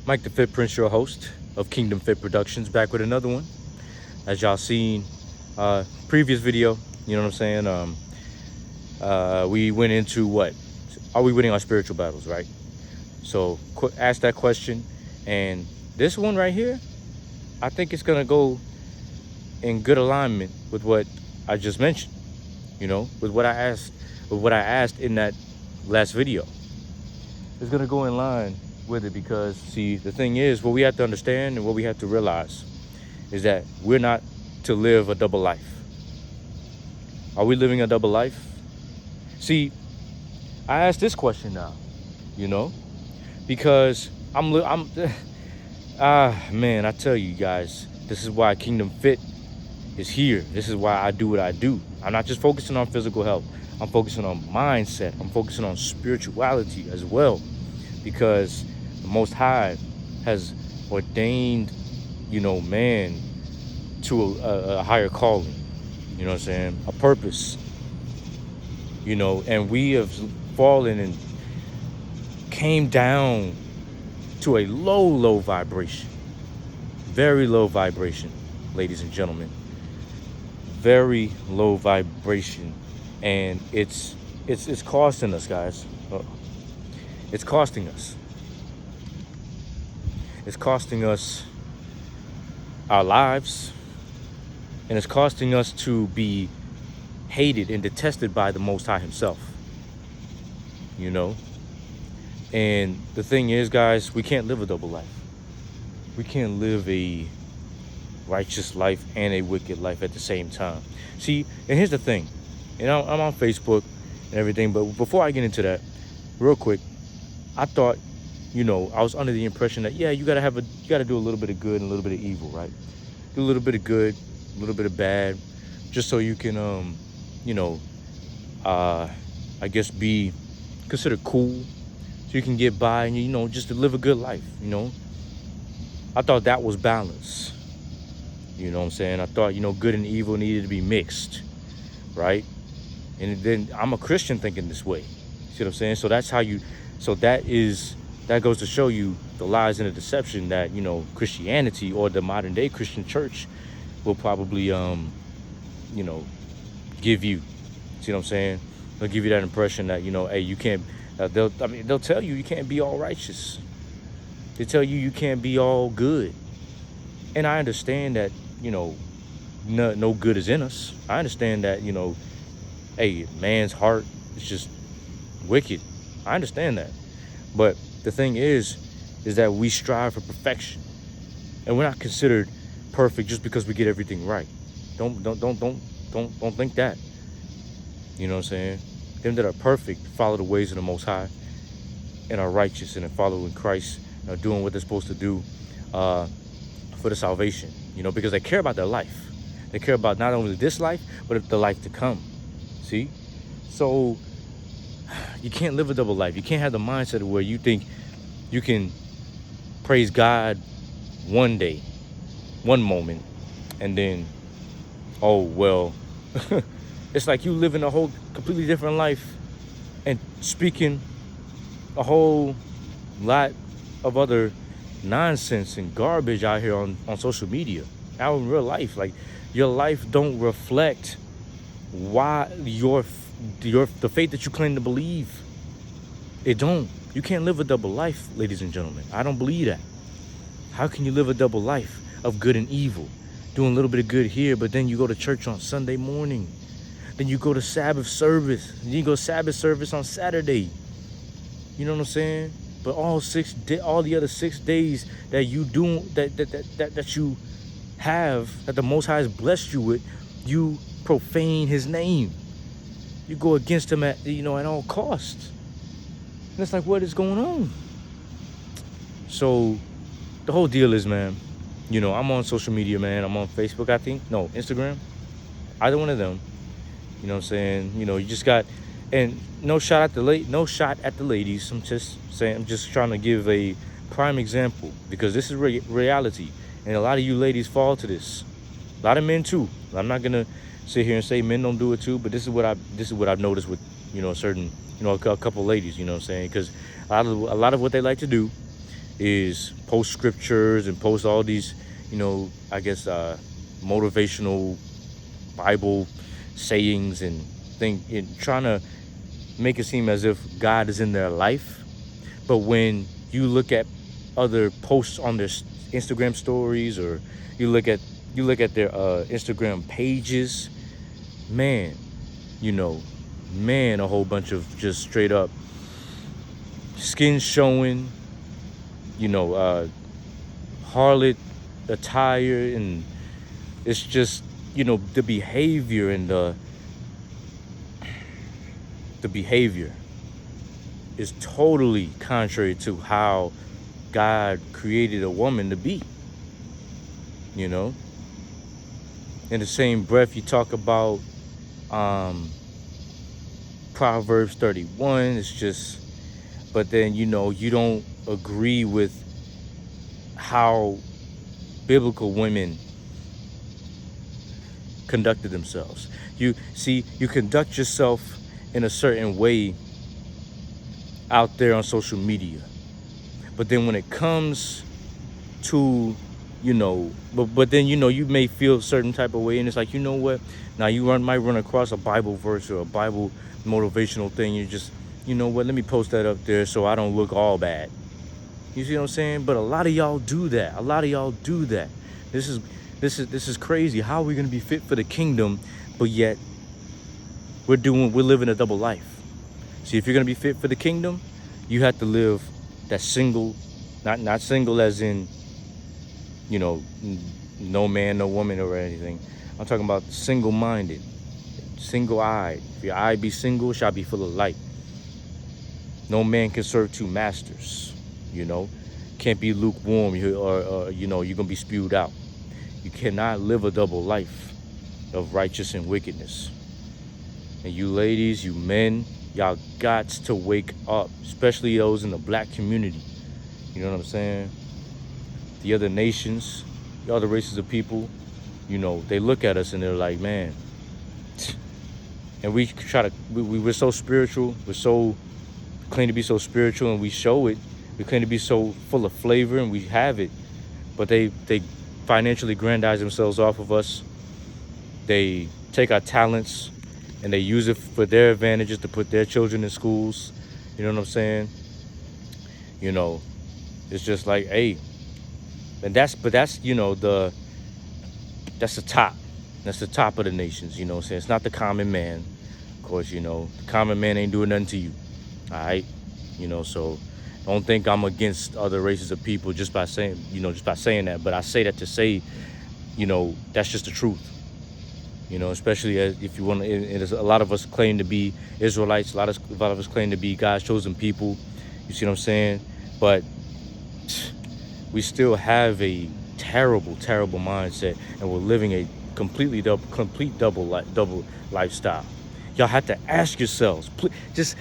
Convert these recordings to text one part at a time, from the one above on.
Mike the Fit Prince, your host of Kingdom Fit Productions, back with another one. As y'all seen, previous video, you know what I'm saying? We went into what? Are we winning our spiritual battles, right? So ask that question. And this one right here, I think it's gonna go in good alignment with what I just mentioned, with what I asked in that last video. It's gonna go in line with it because, see, the thing is, what we have to understand and what we have to realize is that we're not to live a double life. Are we living a double life? See, I ask this question now, because man, I tell you guys, this is why Kingdom Fit is here. This is why I do what I do. I'm not just focusing on physical health. I'm focusing on mindset. I'm focusing on spirituality as well, because the Most High has ordained, man to a higher calling, you know what I'm saying? A purpose, and we have fallen and came down to a low vibration, very low vibration, ladies and gentlemen, very low vibration. And it's costing us, guys. It's costing us. It's costing us our lives, and it's costing us to be hated and detested by the Most High himself, And the thing is, guys, we can't live a double life. We can't live a righteous life and a wicked life at the same time. See, and here's the thing, and I'm on Facebook and everything, but before I get into that, real quick, I thought, I was under the impression that, yeah, you gotta do a little bit of good and a little bit of evil, right? Do a little bit of good, a little bit of bad, just so you can, I guess be considered cool, so you can get by and, just to live a good life, I thought that was balance. You know what I'm saying? I thought, good and evil needed to be mixed, right? And then I'm a Christian thinking this way. See what I'm saying? So that goes to show you the lies and the deception that, Christianity or the modern day Christian church will probably, give you. See what I'm saying? They'll give you that impression that, hey, you can't, they'll tell you can't be all righteous. They tell you can't be all good. And I understand that, no good is in us. I understand that, hey, man's heart is just wicked. I understand that. But the thing is that we strive for perfection. And we're not considered perfect just because we get everything right. Don't think that. You know what I'm saying? Them that are perfect follow the ways of the Most High and are righteous and are following Christ, doing what they're supposed to do for the salvation, because they care about their life. They care about not only this life, but the life to come. See? So you can't live a double life. You can't have the mindset where you think you can praise God one day, one moment, and then, oh, well, it's like you living a whole completely different life and speaking a whole lot of other nonsense and garbage out here on social media, out in real life. Like, your life don't reflect why the faith that you claim to believe. It don't. You can't live a double life, ladies and gentlemen. I don't believe that. How can you live a double life of good and evil, doing a little bit of good here, but then you go to church on Sunday morning, then you go to Sabbath service, then you go Sabbath service on Saturday? You know what I'm saying? But all the other 6 days that you do, that you have, that the Most High has blessed you with, you profane His name. You go against Him at all costs. And it's like, what is going on? So the whole deal is, man, I'm on social media, man. I'm on Facebook, I think. No, Instagram. Either one of them. You know what I'm saying? You just got, and no shot at the ladies. I'm just saying, I'm just trying to give a prime example, because this is reality. And a lot of you ladies fall to this. A lot of men too. I'm not gonna sit here and say men don't do it too, but this is what I've noticed with certain a couple ladies. You know what I'm saying? Because a lot of what they like to do is post scriptures and post all these, I guess, motivational Bible sayings and trying to make it seem as if God is in their life. But when you look at other posts on their Instagram stories, or you look at their Instagram pages, man, a whole bunch of just straight up skin showing, harlot attire, and it's just, the behavior and the behavior is totally contrary to how God created a woman to be. In the same breath, you talk about Proverbs 31. It's just, but then, you don't agree with how biblical women conducted themselves. You conduct yourself in a certain way out there on social media, but then when it comes to, but then, you may feel a certain type of way, and it's like, what, now you might run across a Bible verse or a Bible motivational thing. You just, what, let me post that up there so I don't look all bad. You see what I'm saying? But a lot of y'all do that. This is crazy. How are we going to be fit for the kingdom, but yet we're living a double life? See, if you're going to be fit for the kingdom, you have to live that single, not single as in, no man, no woman or anything. I'm talking about single-minded, single-eyed. If your eye be single, it shall be full of light. No man can serve two masters, Can't be lukewarm, or you're going to be spewed out. You cannot live a double life of righteous and wickedness. And you ladies, you men, y'all got to wake up, especially those in the black community. You know what I'm saying? The other nations, the other races of people, they look at us and they're like, man. And we we're so spiritual, claim to be so spiritual, and we show it. We claim to be so full of flavor, and we have it. But they financially aggrandize themselves off of us. They take our talents and they use it for their advantages to put their children in schools. You know what I'm saying? It's just like, hey, and that's that's the top. That's the top of the nations. You know what I'm saying? It's not the common man. Of course, the common man ain't doing nothing to you. All right? So don't think I'm against other races of people just by saying that. But I say that to say, that's just the truth. Especially if you want to, a lot of us claim to be Israelites. A lot of us claim to be God's chosen people. You see what I'm saying? But we still have a terrible, terrible mindset, and we're living a complete double lifestyle. Y'all have to ask yourselves, just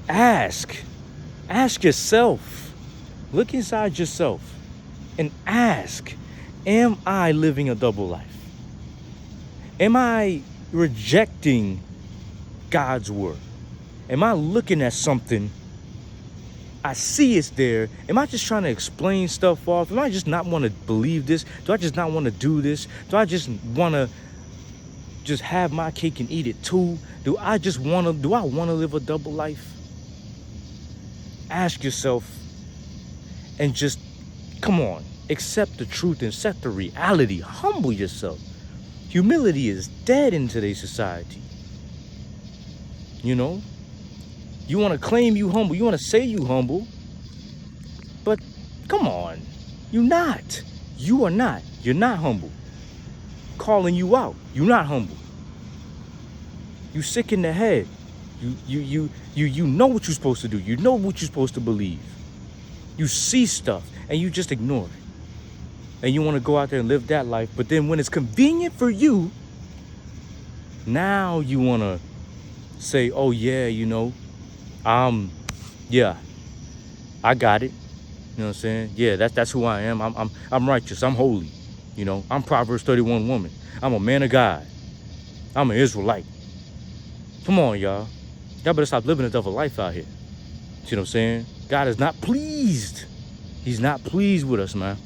ask yourself, look inside yourself and ask, am I living a double life? Am I rejecting God's word? Am I looking at something, I see it's there? Am I just trying to explain stuff off? Am I just not want to believe this? Do I just not want to do this? Do I just want to just have my cake and eat it too? Do I want to live a double life? Ask yourself and just, come on, accept the truth and accept the reality. Humble yourself. Humility is dead in today's society. You want to claim you humble. You want to say you humble. But come on. You're not. You are not. You're not humble. Calling you out. You're not humble. You sick in the head. You know what you're supposed to do. You know what you're supposed to believe. You see stuff and you just ignore it. And you want to go out there and live that life. But then when it's convenient for you, now you want to say, oh yeah, yeah, I got it. You know what I'm saying? Yeah, that's who I am. I'm righteous. I'm holy. I'm Proverbs 31 woman. I'm a man of God. I'm an Israelite. Come on, y'all. Y'all better stop living a double life out here. See what I'm saying? God is not pleased. He's not pleased with us, man.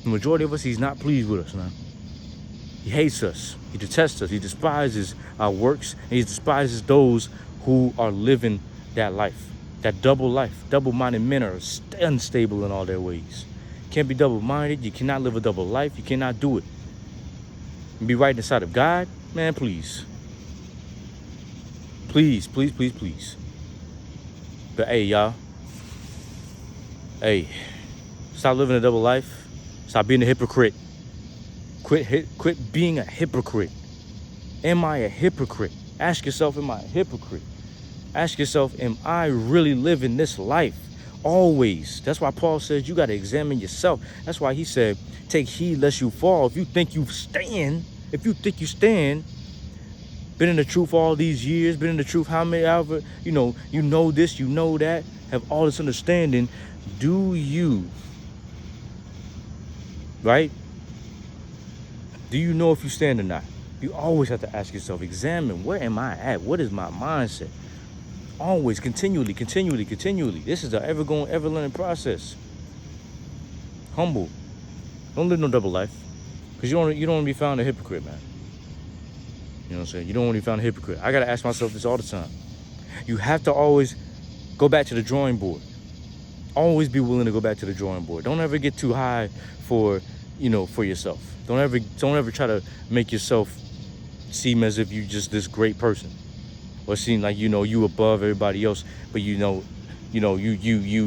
The majority of us, he's not pleased with us, man. He hates us. He detests us. He despises our works. And he despises those who are living that life, that double life. Double-minded men are unstable in all their ways. Can't be double-minded. You cannot live a double life. You cannot do it. And be right inside of God, man, please. Please, please, please, please. But hey, y'all. Hey, stop living a double life. Stop being a hypocrite. Quit being a hypocrite. Am I a hypocrite? Ask yourself, am I a hypocrite? Ask yourself, am I really living this life? Always. That's why Paul says you got to examine yourself. That's why he said, take heed lest you fall. If you think you stand, been in the truth all these years, been in the truth however, you know this, you know that, have all this understanding, do you, right? Do you know if you stand or not? You always have to ask yourself, examine, where am I at? What is my mindset? Always, continually. This is an ever-going, ever-learning process. Humble. Don't live no double life. Because you don't want to be found a hypocrite, man. You know what I'm saying? You don't want to be found a hypocrite. I got to ask myself this all the time. You have to always go back to the drawing board. Always be willing to go back to the drawing board. Don't ever get too high for yourself. Don't ever try to make yourself seem as if you're just this great person, or seem like you above everybody else. But you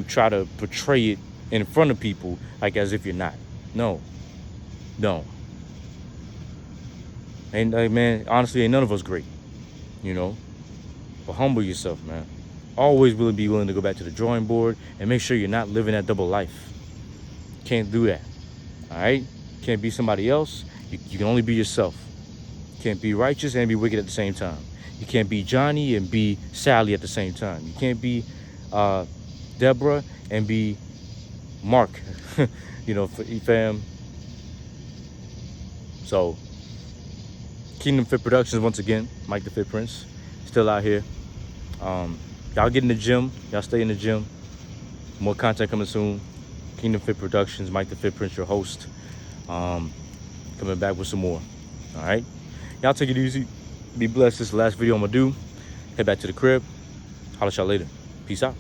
try to portray it in front of people like as if you're not. No. And man, honestly, ain't none of us great, But humble yourself, man. Always be willing to go back to the drawing board and make sure you're not living that double life. Can't do that. All right? Can't be somebody else. You can only be yourself. Can't be righteous and be wicked at the same time. You can't be Johnny and be Sally at the same time. You can't be Deborah and be Mark. Fam. So, Kingdom Fit Productions, once again, Mike the Fit Prince, still out here. Y'all get in the gym. Y'all stay in the gym. More content coming soon. Kingdom Fit Productions, Mike the Fit Prince, your host. Coming back with some more. All right? Y'all take it easy. Be blessed. This is the last video I'm going to do. Head back to the crib. Holla at y'all later. Peace out.